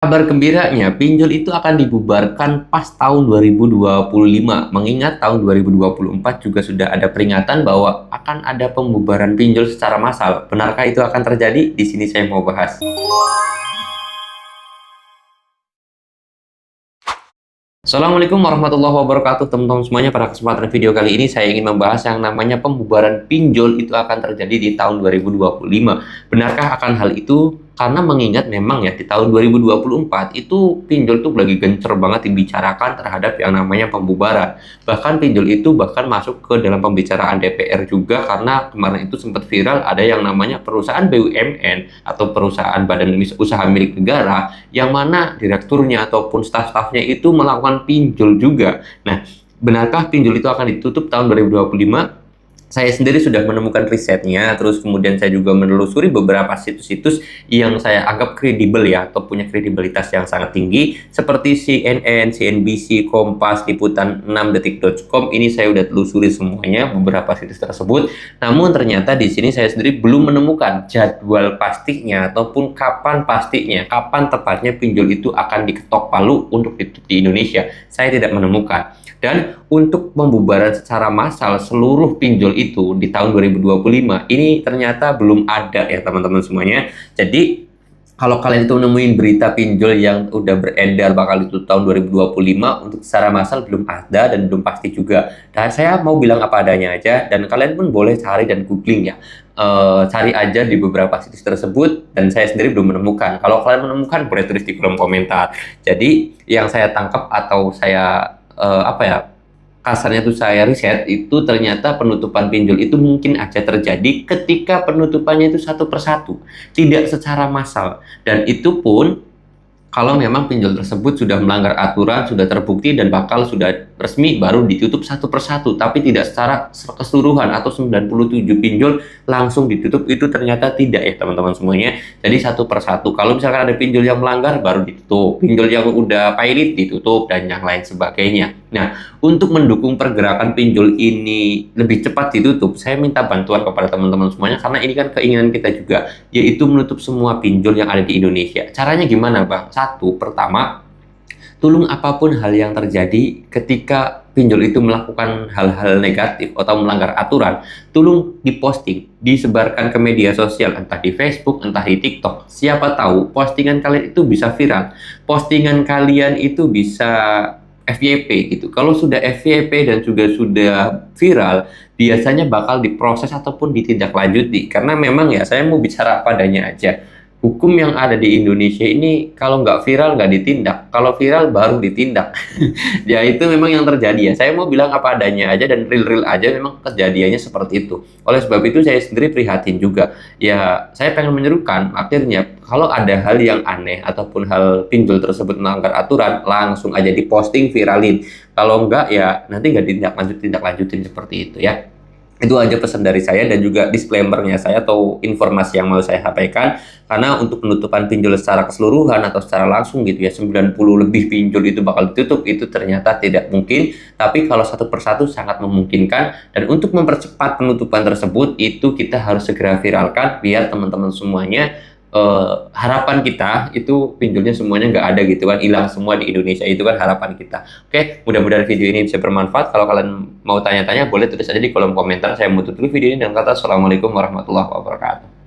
Kabar gembiranya, pinjol itu akan dibubarkan pas tahun 2025. Mengingat tahun 2024 juga sudah ada peringatan bahwa akan ada pembubaran pinjol secara massal. Benarkah itu akan terjadi? Di sini saya mau bahas. Assalamualaikum warahmatullahi wabarakatuh teman-teman semuanya. Pada kesempatan video kali ini saya ingin membahas yang namanya pembubaran pinjol itu akan terjadi di tahun 2025. Benarkah akan hal itu? Karena mengingat memang ya di tahun 2024 itu pinjol tuh lagi gencer banget dibicarakan terhadap yang namanya pembubaran. Bahkan pinjol itu bahkan masuk ke dalam pembicaraan DPR juga, karena kemarin itu sempat viral ada yang namanya perusahaan BUMN atau perusahaan badan usaha milik negara yang mana direkturnya ataupun staf-stafnya itu melakukan pinjol juga. Nah, benarkah pinjol itu akan ditutup tahun 2025? Saya sendiri sudah menemukan risetnya, terus kemudian saya juga menelusuri beberapa situs-situs yang saya anggap kredibel ya, atau punya kredibilitas yang sangat tinggi, seperti CNN, CNBC, Kompas, Liputan 6detik.com. Ini saya udah telusuri semuanya, beberapa situs tersebut. Namun ternyata di sini saya sendiri belum menemukan jadwal pastinya, ataupun kapan pastinya, kapan tepatnya pinjol itu akan diketok palu untuk ditutup di Indonesia. Saya tidak menemukan. Dan untuk pembubaran secara massal seluruh pinjol itu di tahun 2025 ini ternyata belum ada ya teman-teman semuanya. Jadi kalau kalian itu nemuin berita pinjol yang udah beredar bakal itu tahun 2025 untuk secara massal belum ada dan belum pasti juga. Dan saya mau bilang apa adanya aja, dan kalian pun boleh cari dan googling ya. Cari aja di beberapa situs tersebut, dan saya sendiri belum menemukan. Kalau kalian menemukan boleh tulis di kolom komentar. Jadi yang saya tangkap atau saya kasarnya tuh saya riset itu ternyata penutupan pinjol itu mungkin aja terjadi ketika penutupannya itu satu persatu, tidak secara massal, dan itu pun kalau memang pinjol tersebut sudah melanggar aturan, sudah terbukti dan bakal sudah resmi baru ditutup satu persatu, tapi tidak secara keseluruhan atau 97 pinjol langsung ditutup, itu ternyata tidak ya teman-teman semuanya. Jadi satu persatu, kalau misalkan ada pinjol yang melanggar baru ditutup, pinjol yang udah pilot ditutup dan yang lain sebagainya. Nah, untuk mendukung pergerakan pinjol ini lebih cepat ditutup, saya minta bantuan kepada teman-teman semuanya, karena ini kan keinginan kita juga, yaitu menutup semua pinjol yang ada di Indonesia. Caranya gimana, Bang? Satu, pertama, tolong apapun hal yang terjadi ketika pinjol itu melakukan hal-hal negatif atau melanggar aturan, tolong diposting, disebarkan ke media sosial, entah di Facebook, entah di TikTok. Siapa tahu postingan kalian itu bisa viral, postingan kalian itu bisa FYP gitu. Kalau sudah FYP dan juga sudah viral, biasanya bakal diproses ataupun ditindaklanjuti. Karena memang ya, saya mau bicara apa adanya aja. Hukum yang ada di Indonesia ini kalau nggak viral nggak ditindak, kalau viral baru ditindak. Ya itu memang yang terjadi ya. Saya mau bilang apa adanya aja dan real-real aja, memang kejadiannya seperti itu. Oleh sebab itu saya sendiri prihatin juga. Ya saya pengen menyerukan akhirnya kalau ada hal yang aneh ataupun hal pinjol tersebut melanggar aturan, langsung aja diposting, viralin. Kalau enggak ya nanti nggak ditindaklanjutin seperti itu ya. Itu aja pesan dari saya dan juga disclaimer-nya saya atau informasi yang mau saya sampaikan. Karena untuk penutupan pinjol secara keseluruhan atau secara langsung gitu ya, 90 lebih pinjol itu bakal ditutup, itu ternyata tidak mungkin. Tapi kalau satu persatu sangat memungkinkan. Dan untuk mempercepat penutupan tersebut, itu kita harus segera viralkan biar teman-teman semuanya, harapan kita itu pinjolnya semuanya nggak ada gitu kan, hilang semua di Indonesia, itu kan harapan kita. Oke, mudah-mudahan video ini bisa bermanfaat. Kalau kalian mau tanya-tanya boleh tulis aja di kolom komentar. Saya mau tutup video ini dengan kata assalamualaikum warahmatullahi wabarakatuh.